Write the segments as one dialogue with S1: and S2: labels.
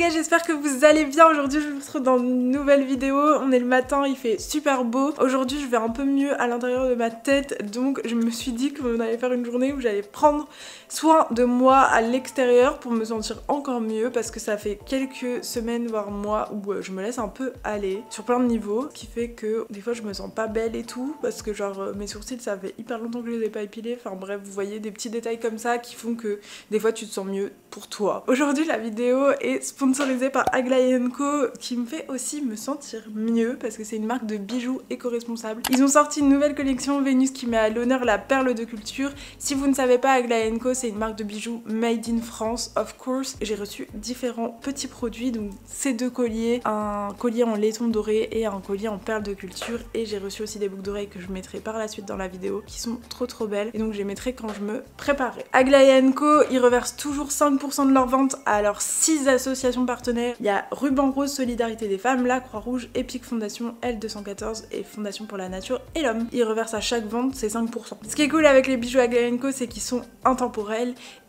S1: gars, j'espère que vous allez bien. Aujourd'hui je vous retrouve dans une nouvelle vidéo. On est le matin, il fait super beau. Aujourd'hui je vais un peu mieux à l'intérieur de ma tête, donc je me suis dit qu'on allait faire une journée où j'allais prendre soin de moi à l'extérieur pour me sentir encore mieux, parce que ça fait quelques semaines voire mois où je me laisse un peu aller sur plein de niveaux, ce qui fait que des fois je me sens pas belle et tout, parce que genre mes sourcils ça fait hyper longtemps que je les ai pas épilés. Enfin bref, vous voyez des petits détails comme ça qui font que des fois tu te sens mieux pour toi. Aujourd'hui la vidéo est sponsorisée par Aglaé & Co, qui me fait aussi me sentir mieux parce que c'est une marque de bijoux éco-responsable. Ils ont sorti une nouvelle collection Vénus qui met à l'honneur la perle de culture. Si vous ne savez pas, Aglaé & Co c'est une marque de bijoux made in France, of course. J'ai reçu différents petits produits, donc ces deux colliers, un collier en laiton doré et un collier en perle de culture, et j'ai reçu aussi des boucles d'oreilles que je mettrai par la suite dans la vidéo, qui sont trop belles, et donc je les mettrai quand je me préparerai. Aglaé & Co, ils reversent toujours 5% de leurs ventes à leurs 6 associations partenaires. Il y a Ruban Rose Solidarité des Femmes, la Croix-Rouge, Epic Fondation, L214 et Fondation pour la Nature et l'Homme. Ils reversent à chaque vente ces 5%. Ce qui est cool avec les bijoux Aglaé & Co, c'est qu'ils sont intemporels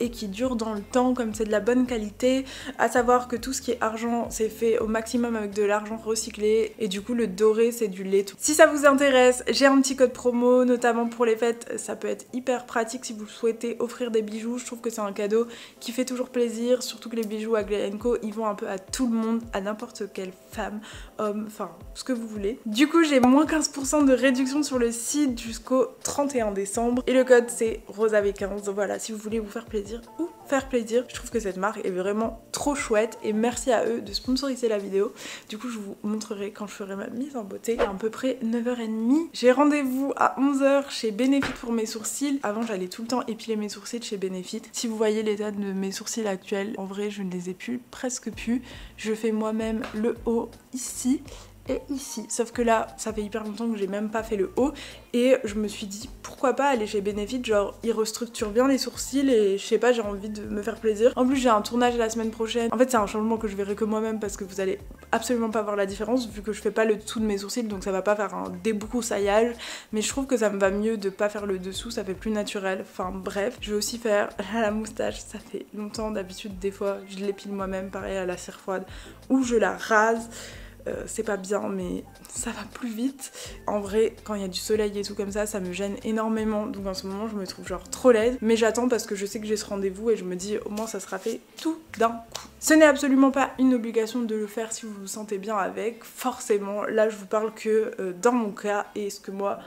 S1: et qui durent dans le temps, comme c'est de la bonne qualité. À savoir que tout ce qui est argent, c'est fait au maximum avec de l'argent recyclé, et du coup le doré c'est du laiton. Si ça vous intéresse, j'ai un petit code promo, notamment pour les fêtes. Ça peut être hyper pratique si vous souhaitez offrir des bijoux. Je trouve que c'est un cadeau qui fait toujours plaisir, surtout que les bijoux Aglaé & Co, ils vont un peu à tout le monde, à n'importe quelle femme, homme, enfin ce que vous voulez. Du coup j'ai moins 15% de réduction sur le site jusqu'au 31 décembre, et le code c'est ROSAV15. Voilà, si vous voulez vous faire plaisir ou faire plaisir. Je trouve que cette marque est vraiment trop chouette, et merci à eux de sponsoriser la vidéo. Du coup je vous montrerai quand je ferai ma mise en beauté à peu près 9h30. J'ai rendez-vous à 11h chez Benefit pour mes sourcils. Avant j'allais tout le temps épiler mes sourcils chez Benefit. Si vous voyez l'état de mes sourcils actuels, en vrai je ne les ai plus, presque plus. Je fais moi-même le haut ici et ici, sauf que là ça fait hyper longtemps que j'ai même pas fait le haut, et je me suis dit pourquoi pas aller chez Benefit, genre ils restructurent bien les sourcils et je sais pas, j'ai envie de me faire plaisir. En plus j'ai un tournage la semaine prochaine, en fait c'est un changement que je verrai que moi-même parce que vous allez absolument pas voir la différence vu que je fais pas le dessous de mes sourcils, donc ça va pas faire un débroussaillage, mais je trouve que ça me va mieux de pas faire le dessous, ça fait plus naturel. Enfin bref, je vais aussi faire la moustache, ça fait longtemps, d'habitude des fois je l'épile moi-même, pareil à la cire froide, ou je la rase. C'est pas bien, mais ça va plus vite. En vrai, quand il y a du soleil et tout comme ça me gêne énormément, donc en ce moment je me trouve genre trop laide, mais j'attends parce que je sais que j'ai ce rendez-vous et je me dis au moins ça sera fait tout d'un coup. Ce n'est absolument pas une obligation de le faire si vous vous sentez bien avec, forcément. Là je vous parle que dans mon cas et ce que moi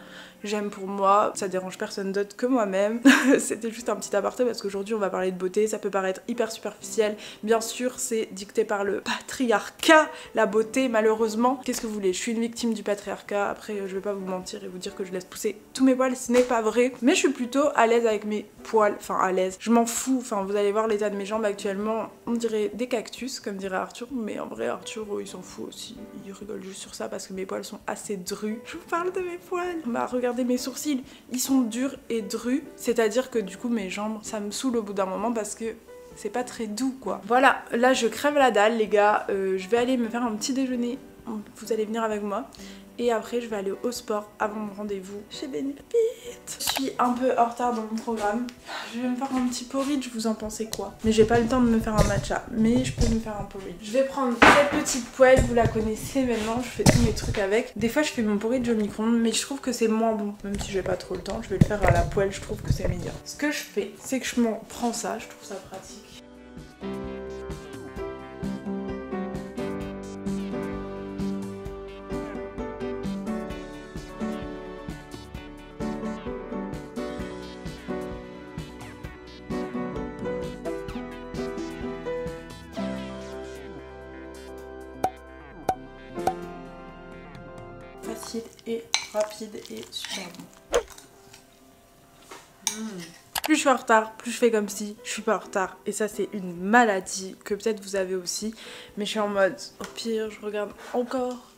S1: j'aime pour moi, ça dérange personne d'autre que moi-même. C'était juste un petit aparté parce qu'aujourd'hui on va parler de beauté, ça peut paraître hyper superficiel, bien sûr c'est dicté par le patriarcat, la beauté malheureusement. Qu'est-ce que vous voulez, je suis une victime du patriarcat, après je vais pas vous mentir et vous dire que je laisse pousser tous mes poils, ce n'est pas vrai, mais je suis plutôt à l'aise avec mes poils, enfin à l'aise, je m'en fous, enfin vous allez voir l'état de mes jambes actuellement, on dirait des cactus comme dirait Arthur, mais en vrai Arthur il s'en fout aussi, il rigole juste sur ça parce que mes poils sont assez drus. Je vous parle de mes poils, bah regardez mes sourcils, ils sont durs et drus, c'est-à-dire que du coup mes jambes ça me saoule au bout d'un moment parce que c'est pas très doux quoi. Voilà, là je crève la dalle les gars, je vais aller me faire un petit déjeuner, vous allez venir avec moi, et après je vais aller au sport avant mon rendez-vous chez Benefit. Je suis un peu en retard dans mon programme, je vais me faire un petit porridge, vous en pensez quoi? Mais j'ai pas le temps de me faire un matcha, mais je peux me faire un porridge. Je vais prendre cette petite poêle, vous la connaissez maintenant, je fais tous mes trucs avec. Des fois je fais mon porridge au micro-ondes, mais je trouve que c'est moins bon. Même si j'ai pas trop le temps, je vais le faire à la poêle, je trouve que c'est meilleur. Ce que je fais, c'est que je m'en prends ça, je trouve ça pratique. Facile et rapide et super bon. Plus je suis en retard, plus je fais comme si je suis pas en retard. Et ça c'est une maladie que peut-être vous avez aussi. Mais je suis en mode, au pire je regarde encore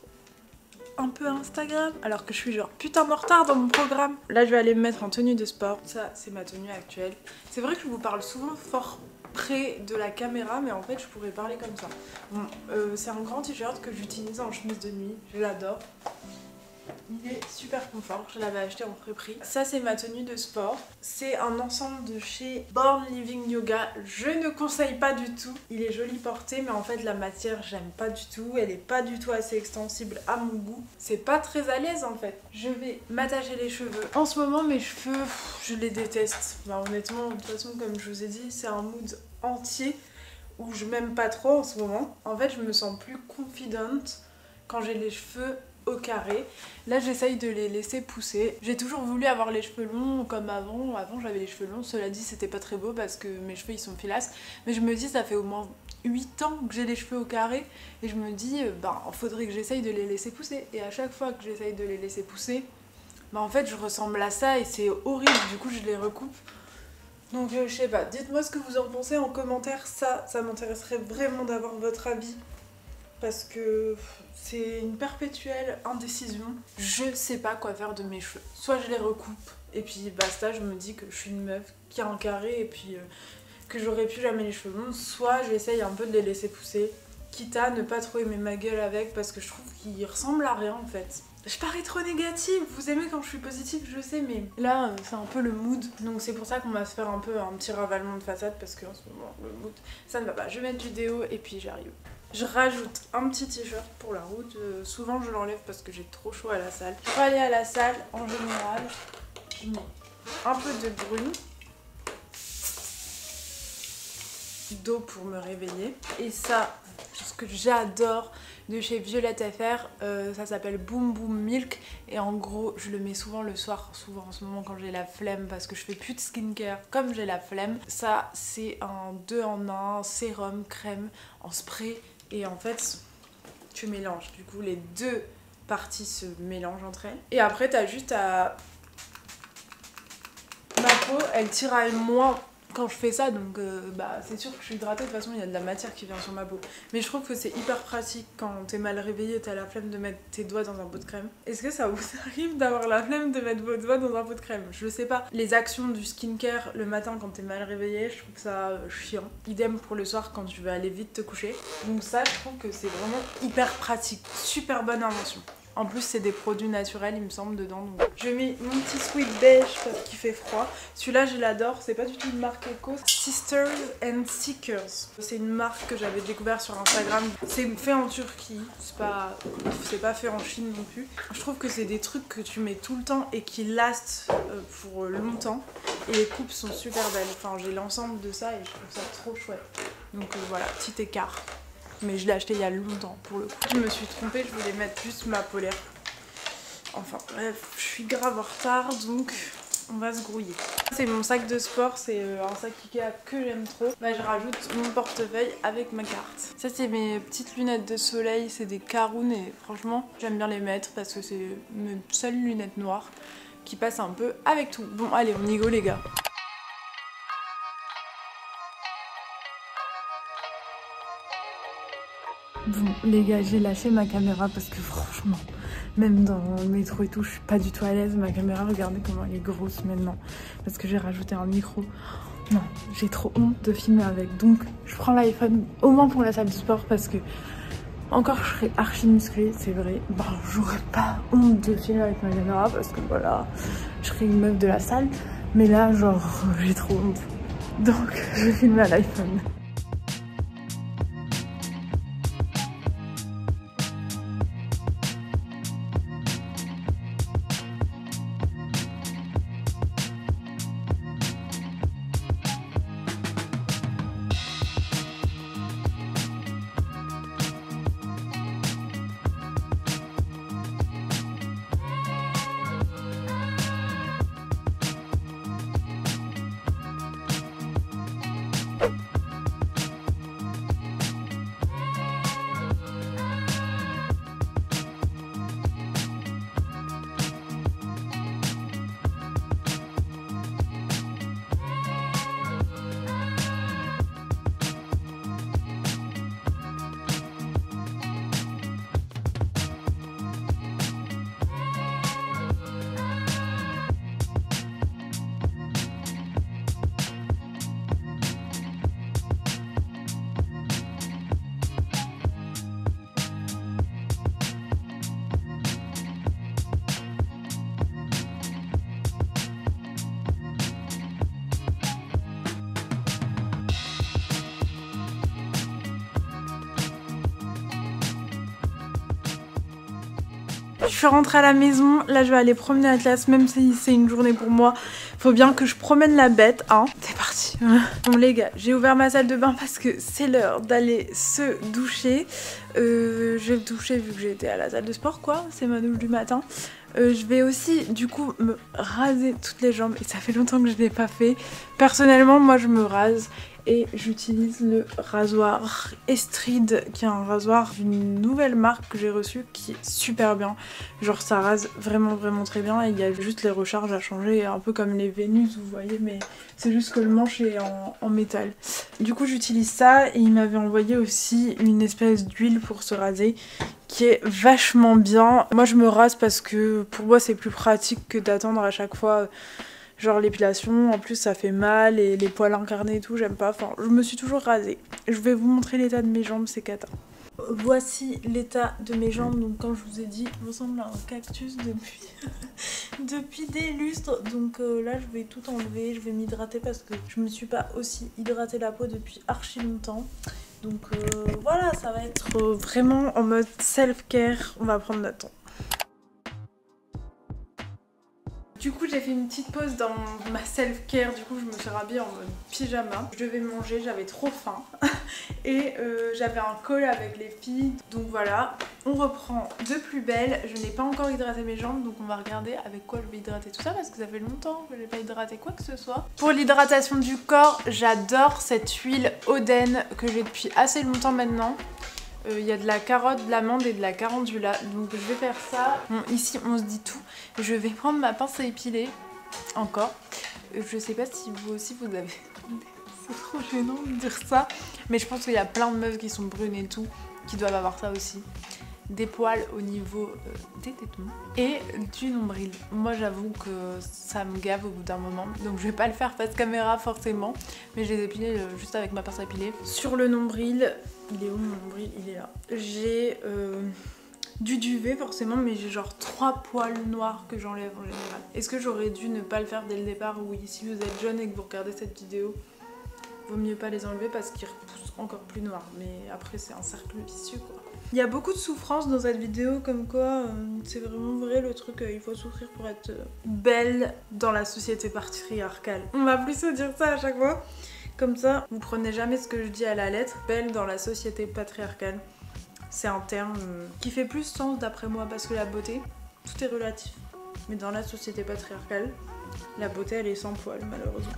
S1: un peu Instagram alors que je suis genre putain en retard dans mon programme. Là je vais aller me mettre en tenue de sport. Ça c'est ma tenue actuelle. C'est vrai que je vous parle souvent fort près de la caméra, mais en fait je pourrais parler comme ça. Bon, c'est un grand t-shirt que j'utilise en chemise de nuit, je l'adore. Il est super confort, je l'avais acheté en pré-prix. Ça c'est ma tenue de sport. C'est un ensemble de chez Born Living Yoga. Je ne conseille pas du tout. Il est joli porté mais en fait la matière j'aime pas du tout. Elle est pas du tout assez extensible à mon goût. C'est pas très à l'aise en fait. Je vais m'attacher les cheveux. En ce moment mes cheveux, je les déteste. Bah, honnêtement, de toute façon comme je vous ai dit, c'est un mood entier où je m'aime pas trop en ce moment. En fait je me sens plus confidente quand j'ai les cheveux au carré. Là j'essaye de les laisser pousser. J'ai toujours voulu avoir les cheveux longs comme avant. Avant j'avais les cheveux longs, cela dit c'était pas très beau parce que mes cheveux ils sont filasses. Mais je me dis ça fait au moins 8 ans que j'ai les cheveux au carré et je me dis bah faudrait que j'essaye de les laisser pousser. Et à chaque fois que j'essaye de les laisser pousser, bah en fait je ressemble à ça et c'est horrible, du coup je les recoupe. Donc je sais pas, dites-moi ce que vous en pensez en commentaire, ça m'intéresserait vraiment d'avoir votre avis. Parce que c'est une perpétuelle indécision. Je sais pas quoi faire de mes cheveux. Soit je les recoupe et puis basta, je me dis que je suis une meuf qui a un carré et puis que j'aurais pu jamais les cheveux longs. Soit j'essaye un peu de les laisser pousser, quitte à ne pas trop aimer ma gueule avec parce que je trouve qu'ils ressemblent à rien en fait. Je parais trop négative, vous aimez quand je suis positive, je sais, mais là c'est un peu le mood. Donc c'est pour ça qu'on va se faire un peu un petit ravalement de façade parce qu'en ce moment le mood ça ne va pas. Je vais mettre du déo et puis j'arrive. Je rajoute un petit t-shirt pour la route, souvent je l'enlève parce que j'ai trop chaud à la salle. Pour aller à la salle, en général, je mets un peu de brune, d'eau pour me réveiller. Et ça, ce que j'adore de chez Violette FR, ça s'appelle Boom Boom Milk. Et en gros, je le mets souvent le soir, souvent en ce moment quand j'ai la flemme, parce que je fais plus de skincare comme j'ai la flemme. Ça, c'est un 2 en 1, sérum, crème, en spray. Et en fait, tu mélanges. Du coup, les deux parties se mélangent entre elles. Et après, t'as juste à... Ma peau, elle tiraille moins quand je fais ça. Donc, bah, c'est sûr que je suis hydratée. De toute façon, il y a de la matière qui vient sur ma peau. Mais je trouve que c'est hyper pratique quand t'es mal réveillée, t'as la flemme de mettre tes doigts dans un pot de crème. Est-ce que ça vous arrive d'avoir la flemme de mettre vos doigts dans un pot de crème? Je sais pas. Les actions du skincare le matin quand t'es mal réveillée, je trouve ça chiant. Idem pour le soir quand tu veux aller vite te coucher. Donc ça, je trouve que c'est vraiment hyper pratique. Super bonne invention. En plus, c'est des produits naturels, il me semble, dedans. Donc... Je mets mon petit sweet beige parce qu'il fait froid. Celui-là, je l'adore. C'est pas du tout une marque éco. Sisters and Seekers. C'est une marque que j'avais découvert sur Instagram. C'est fait en Turquie. C'est pas fait en Chine non plus. Je trouve que c'est des trucs que tu mets tout le temps et qui lastent pour longtemps. Et les coupes sont super belles. Enfin, j'ai l'ensemble de ça et je trouve ça trop chouette. Donc voilà, petit écart. Mais je l'ai acheté il y a longtemps pour le coup. Je me suis trompée, je voulais mettre juste ma polaire. Enfin bref, je suis grave en retard donc on va se grouiller. C'est mon sac de sport, c'est un sac Ikea que j'aime trop. Bah, je rajoute mon portefeuille avec ma carte. Ça c'est mes petites lunettes de soleil, c'est des Caroun et franchement j'aime bien les mettre parce que c'est mes seules lunettes noires qui passent un peu avec tout. Bon allez, on y go les gars. Bon les gars, j'ai lâché ma caméra parce que franchement, même dans le métro et tout, je suis pas du tout à l'aise. Ma caméra, regardez comment elle est grosse maintenant. Parce que j'ai rajouté un micro. Non, j'ai trop honte de filmer avec. Donc je prends l'iPhone au moins pour la salle de sport parce que encore je serais archi musclée, c'est vrai. Bon, j'aurais pas honte de filmer avec ma caméra parce que voilà, je serais une meuf de la salle. Mais là, genre, j'ai trop honte. Donc je vais filmer à l'iPhone. Je suis rentrée à la maison, là je vais aller promener Atlas, même si c'est une journée pour moi. Faut bien que je promène la bête, hein. C'est parti. Bon les gars, j'ai ouvert ma salle de bain parce que c'est l'heure d'aller se doucher. Je vais me doucher vu que j'ai été à la salle de sport quoi, c'est ma douche du matin. Je vais aussi du coup me raser toutes les jambes et ça fait longtemps que je ne l'ai pas fait. Personnellement moi je me rase et j'utilise le rasoir Estrid qui est un rasoir d'une nouvelle marque que j'ai reçu qui est super bien. Genre ça rase vraiment très bien et il y a juste les recharges à changer, un peu comme les Vénus vous voyez, mais c'est juste que le manche est en métal. Du coup j'utilise ça et il m'avait envoyé aussi une espèce d'huile pour se raser qui est vachement bien. Moi je me rase parce que pour moi c'est plus pratique que d'attendre à chaque fois genre l'épilation, en plus ça fait mal et les poils incarnés et tout, j'aime pas. Enfin, je me suis toujours rasée. Je vais vous montrer l'état de mes jambes, c'est cata. Voici l'état de mes jambes, donc comme je vous ai dit, il me ressemble à un cactus depuis des lustres. Donc là je vais tout enlever, je vais m'hydrater parce que je me suis pas aussi hydraté la peau depuis archi longtemps. Donc voilà, ça va être vraiment en mode self-care, on va prendre notre temps. Du coup j'ai fait une petite pause dans ma self-care, du coup je me suis rhabillée en mode pyjama. Je devais manger, j'avais trop faim et j'avais un call avec les filles. Donc voilà, on reprend de plus belle. Je n'ai pas encore hydraté mes jambes donc on va regarder avec quoi je vais hydrater tout ça parce que ça fait longtemps que je n'ai pas hydraté quoi que ce soit. Pour l'hydratation du corps, j'adore cette huile Oden que j'ai depuis assez longtemps maintenant. Il y a de la carotte, de l'amande et de la calendula, donc je vais faire ça. Bon, ici on se dit tout. Je vais prendre ma pince à épiler, encore. Je sais pas si vous aussi vous avez... C'est trop gênant de dire ça, mais je pense qu'il y a plein de meufs qui sont brunes et tout, qui doivent avoir ça aussi. Des poils au niveau des tétons et du nombril. Moi j'avoue que ça me gave au bout d'un moment, donc je vais pas le faire face caméra forcément, mais je les ai épilés juste avec ma pince à épiler. Sur le nombril, il est où mon nombril? Il est là. J'ai du duvet forcément, mais j'ai genre 3 poils noirs que j'enlève en général. Est-ce que j'aurais dû ne pas le faire dès le départ? Oui, si vous êtes jeune et que vous regardez cette vidéo, vaut mieux pas les enlever parce qu'ils repoussent encore plus noirs, mais après c'est un cercle vicieux quoi. Il y a beaucoup de souffrance dans cette vidéo, comme quoi c'est vraiment vrai le truc, il faut souffrir pour être belle dans la société patriarcale. On va plus se dire ça à chaque fois, comme ça vous prenez jamais ce que je dis à la lettre. Belle dans la société patriarcale, c'est un terme qui fait plus sens d'après moi parce que la beauté, tout est relatif. Mais dans la société patriarcale, la beauté elle est sans poil malheureusement.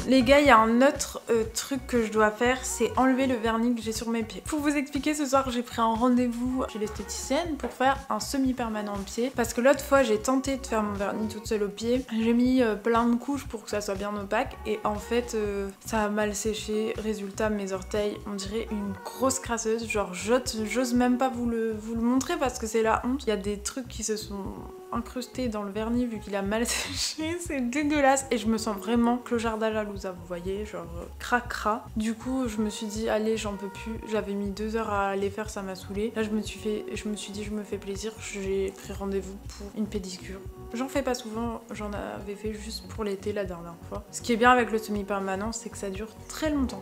S1: Les gars, il y a un autre truc que je dois faire, c'est enlever le vernis que j'ai sur mes pieds. Pour vous expliquer, ce soir j'ai pris un rendez-vous chez l'esthéticienne pour faire un semi-permanent au pied. Parce que l'autre fois j'ai tenté de faire mon vernis toute seule au pied. J'ai mis plein de couches pour que ça soit bien opaque et en fait ça a mal séché. Résultat, mes orteils, on dirait une grosse crasseuse. Genre j'ose même pas vous le montrer parce que c'est la honte. Il y a des trucs qui se sont incrustés dans le vernis vu qu'il a mal séché, c'est dégueulasse et je me sens vraiment clocharda jalousa, vous voyez, genre cracra. Du coup je me suis dit allez j'en peux plus, j'avais mis 2 heures à les faire, ça m'a saoulée. Là je me suis dit je me fais plaisir, j'ai pris rendez-vous pour une pédicure. J'en fais pas souvent, j'en avais fait juste pour l'été la dernière fois. Ce qui est bien avec le semi-permanent c'est que ça dure très longtemps.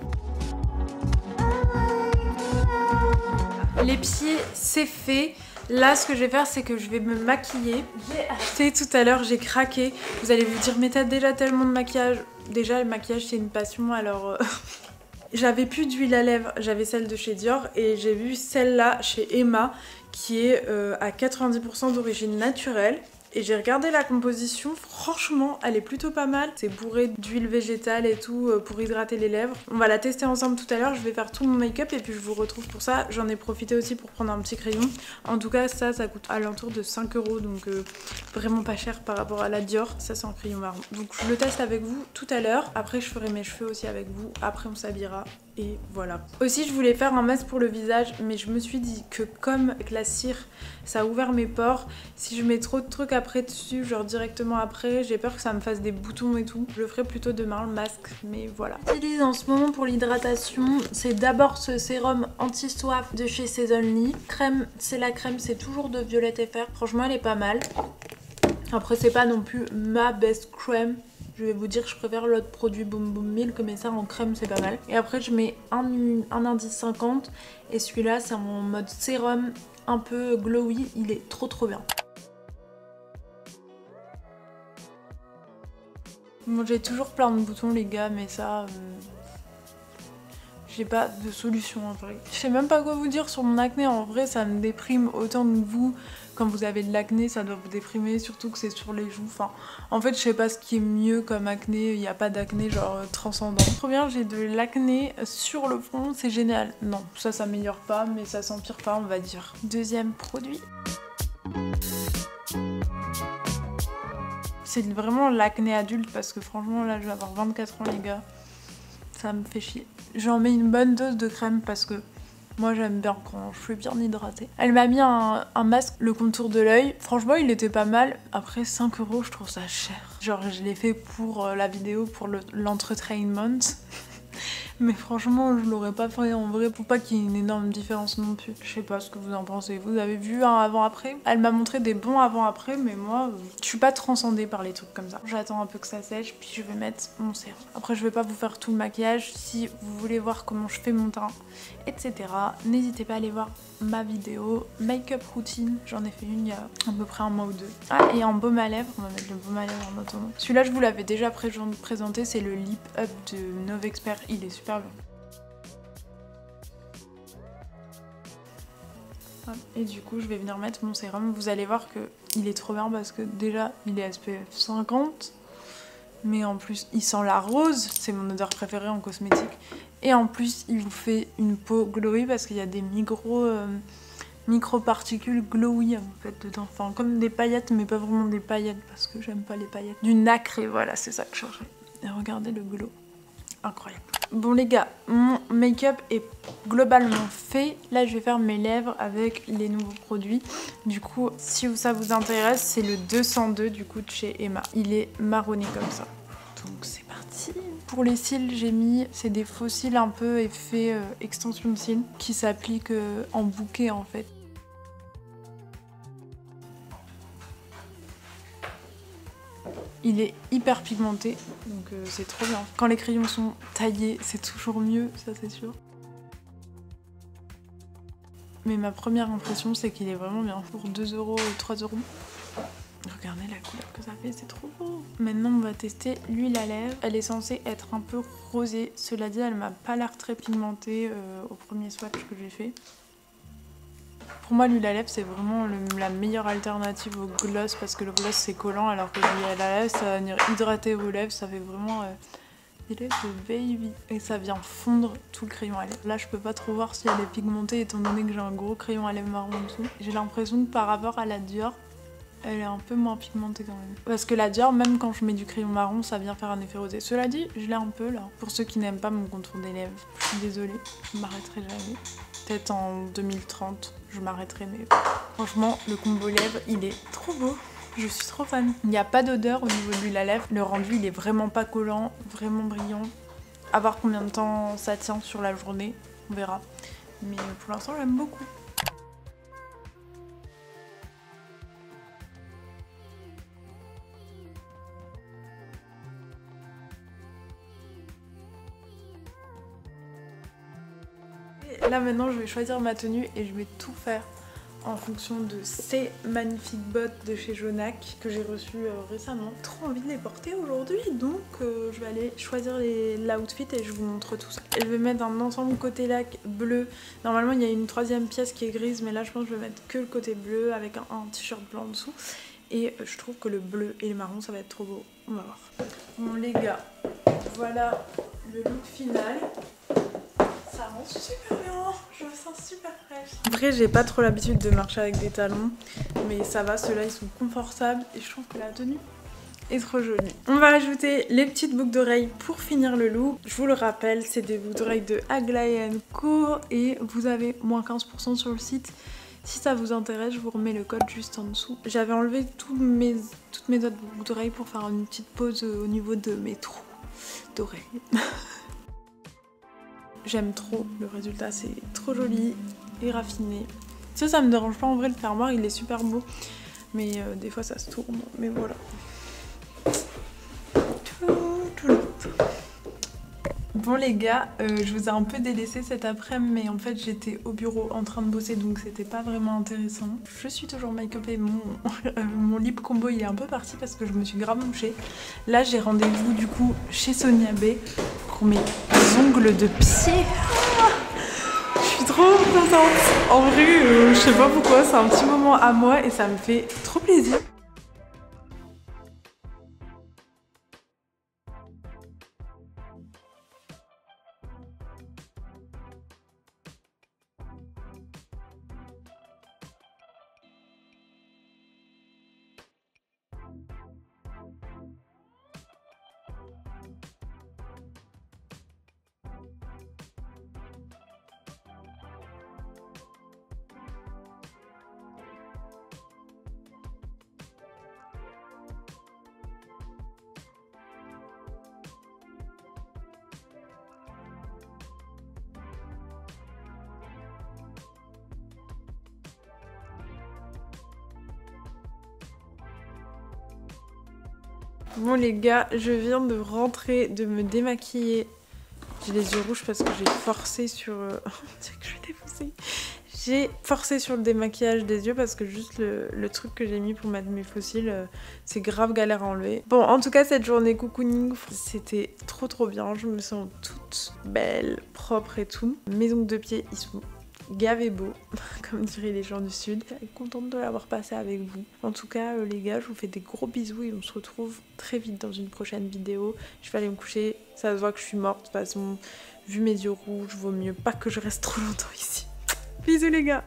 S1: Les pieds c'est fait. Là, ce que je vais faire, c'est que je vais me maquiller. J'ai acheté tout à l'heure, j'ai craqué. Vous allez vous dire, mais t'as déjà tellement de maquillage. Déjà, le maquillage, c'est une passion, alors... J'avais plus d'huile à lèvres, j'avais celle de chez Dior. Et j'ai vu celle-là chez Emma, qui est à 90% d'origine naturelle. Et j'ai regardé la composition, franchement elle est plutôt pas mal. C'est bourré d'huile végétale et tout pour hydrater les lèvres. On va la tester ensemble tout à l'heure, je vais faire tout mon make-up et puis je vous retrouve pour ça. J'en ai profité aussi pour prendre un petit crayon. En tout cas ça coûte alentour de 5 €, donc vraiment pas cher par rapport à la Dior. Ça c'est un crayon marron. Donc je le teste avec vous tout à l'heure. Après je ferai mes cheveux aussi avec vous, après on s'habillera. Et voilà. Aussi je voulais faire un masque pour le visage, mais je me suis dit que comme la cire ça a ouvert mes pores, si je mets trop de trucs après dessus, genre directement après, j'ai peur que ça me fasse des boutons et tout. Je le ferai plutôt demain le masque, mais voilà. J'utilise en ce moment pour l'hydratation, c'est d'abord ce sérum anti-soif de chez Seasonly. Crème, c'est la crème, c'est toujours de Violette FR. Franchement elle est pas mal. Après c'est pas non plus ma best crème, Je vais vous dire que je préfère l'autre produit Boom Boom Milk, mais ça en crème c'est pas mal. Et après je mets un indice 50 et celui-là c'est en mode sérum un peu glowy, il est trop bien. Bon, j'ai toujours plein de boutons les gars, mais ça... j'ai pas de solution en vrai. Je sais même pas quoi vous dire sur mon acné, en vrai ça me déprime autant que vous. Quand vous avez de l'acné ça doit vous déprimer, surtout que c'est sur les joues. Enfin, en fait je sais pas ce qui est mieux comme acné, il n'y a pas d'acné genre transcendant. Trop bien, j'ai de l'acné sur le front, c'est génial. Non, ça s'améliore pas, mais ça s'empire pas on va dire. Deuxième produit. C'est vraiment l'acné adulte parce que franchement là je vais avoir 24 ans les gars. Ça me fait chier. J'en mets une bonne dose de crème parce que moi j'aime bien quand je suis bien hydratée. Elle m'a mis un masque, le contour de l'œil. Franchement il était pas mal. Après 5 € je trouve ça cher. Genre je l'ai fait pour la vidéo, pour l'entraînement. Mais franchement je l'aurais pas fait en vrai pour pas qu'il y ait une énorme différence non plus. Je sais pas ce que vous en pensez. Vous avez vu un avant-après? Elle m'a montré des bons avant-après mais moi je suis pas transcendée par les trucs comme ça. J'attends un peu que ça sèche puis je vais mettre mon sérum. Après je vais pas vous faire tout le maquillage. Si vous voulez voir comment je fais mon teint etc. n'hésitez pas à aller voir ma vidéo make-up routine. J'en ai fait une il y a à peu près un mois ou deux. Ah et en baume à lèvres, on va mettre le baume à lèvres en attendant. Celui-là je vous l'avais déjà présenté, c'est le Lip Up de Novexpert. Il est super bien. Et du coup je vais venir mettre mon sérum. Vous allez voir que il est trop bien parce que déjà il est SPF 50. Mais en plus il sent la rose, c'est mon odeur préférée en cosmétique. Et en plus il vous fait une peau glowy parce qu'il y a des micro-particules glowy en fait dedans. Enfin comme des paillettes mais pas vraiment des paillettes parce que j'aime pas les paillettes. Du nacré, voilà c'est ça que je cherchais. Et regardez le glow. Incroyable. Bon les gars, mon make-up est globalement fait. Là je vais faire mes lèvres avec les nouveaux produits. Du coup si ça vous intéresse c'est le 202 du coup de chez Emma. Il est marronné comme ça. Donc c'est parti. Pour les cils j'ai mis, c'est des faux cils un peu effet extension de cils qui s'appliquent en bouquet en fait. Il est hyper pigmenté, donc c'est trop bien. Quand les crayons sont taillés, c'est toujours mieux, ça c'est sûr. Mais ma première impression, c'est qu'il est vraiment bien. Pour 2 € ou 3 €. Regardez la couleur que ça fait, c'est trop beau. Maintenant, on va tester l'huile à lèvres. Elle est censée être un peu rosée. Cela dit, elle m'a pas l'air très pigmentée au premier swatch que j'ai fait. Pour moi l'huile à lèvres c'est vraiment la meilleure alternative au gloss parce que le gloss c'est collant alors que l'huile à lèvres ça va venir hydrater vos lèvres, ça fait vraiment des lèvres de baby et ça vient fondre tout le crayon à lèvres. Là je peux pas trop voir si elle est pigmentée étant donné que j'ai un gros crayon à lèvres marron en dessous. J'ai l'impression que par rapport à la Dior elle est un peu moins pigmentée quand même. Parce que la Dior, même quand je mets du crayon marron, ça vient faire un effet rosé. Cela dit, je l'ai un peu là. Pour ceux qui n'aiment pas mon contour des lèvres, je suis désolée, je m'arrêterai jamais. Peut-être en 2030, je m'arrêterai, mais franchement, le combo lèvres, il est trop beau. Je suis trop fan. Il n'y a pas d'odeur au niveau de l'huile à lèvres. Le rendu, il est vraiment pas collant, vraiment brillant. À voir combien de temps ça tient sur la journée, on verra. Mais pour l'instant, j'aime beaucoup. Là maintenant je vais choisir ma tenue et je vais tout faire en fonction de ces magnifiques bottes de chez Jonac que j'ai reçues récemment. Trop envie de les porter aujourd'hui donc je vais aller choisir l'outfit et je vous montre tout ça. Et je vais mettre un ensemble côté lac bleu. Normalement il y a une troisième pièce qui est grise mais là je pense que je vais mettre que le côté bleu avec un t-shirt blanc en dessous. Et je trouve que le bleu et le marron ça va être trop beau. On va voir. Bon les gars, voilà le look final. Ça rend super bien, je me sens super fraîche. En vrai j'ai pas trop l'habitude de marcher avec des talons, mais ça va, ceux-là ils sont confortables et je trouve que la tenue est trop jolie. On va ajouter les petites boucles d'oreilles pour finir le look. Je vous le rappelle, c'est des boucles d'oreilles de Aglaé & Co et vous avez moins 15% sur le site. Si ça vous intéresse, je vous remets le code juste en dessous. J'avais enlevé toutes mes autres boucles d'oreilles pour faire une petite pause au niveau de mes trous d'oreilles. J'aime trop le résultat, c'est trop joli et raffiné. Ça me dérange pas en vrai, le fermoir il est super beau. Mais des fois ça se tourne, mais voilà. Bon les gars, je vous ai un peu délaissé cet après-midi, mais en fait j'étais au bureau en train de bosser, donc c'était pas vraiment intéressant. Je suis toujours make-upée, mon lip combo il est un peu parti parce que je me suis grave mouchée. Là j'ai rendez-vous du coup chez Sonia B pour mes ongles de pied. Je suis trop contente. En vrai, je sais pas pourquoi, c'est un petit moment à moi et ça me fait trop plaisir. Bon les gars, je viens de rentrer, de me démaquiller. J'ai les yeux rouges parce que j'ai forcé sur... C'est que je vais défoncer. J'ai forcé sur le démaquillage des yeux parce que juste le truc que j'ai mis pour mettre mes faux cils, c'est grave galère à enlever. Bon, en tout cas, cette journée cocooning, c'était trop bien. Je me sens toute belle, propre et tout. Mes ongles de pied, ils sont gavé beau, comme diraient les gens du sud. Je suis contente de l'avoir passé avec vous. En tout cas, les gars, je vous fais des gros bisous et on se retrouve très vite dans une prochaine vidéo. Je vais aller me coucher, ça se voit que je suis morte. De toute façon, vu mes yeux rouges, vaut mieux pas que je reste trop longtemps ici. Bisous les gars!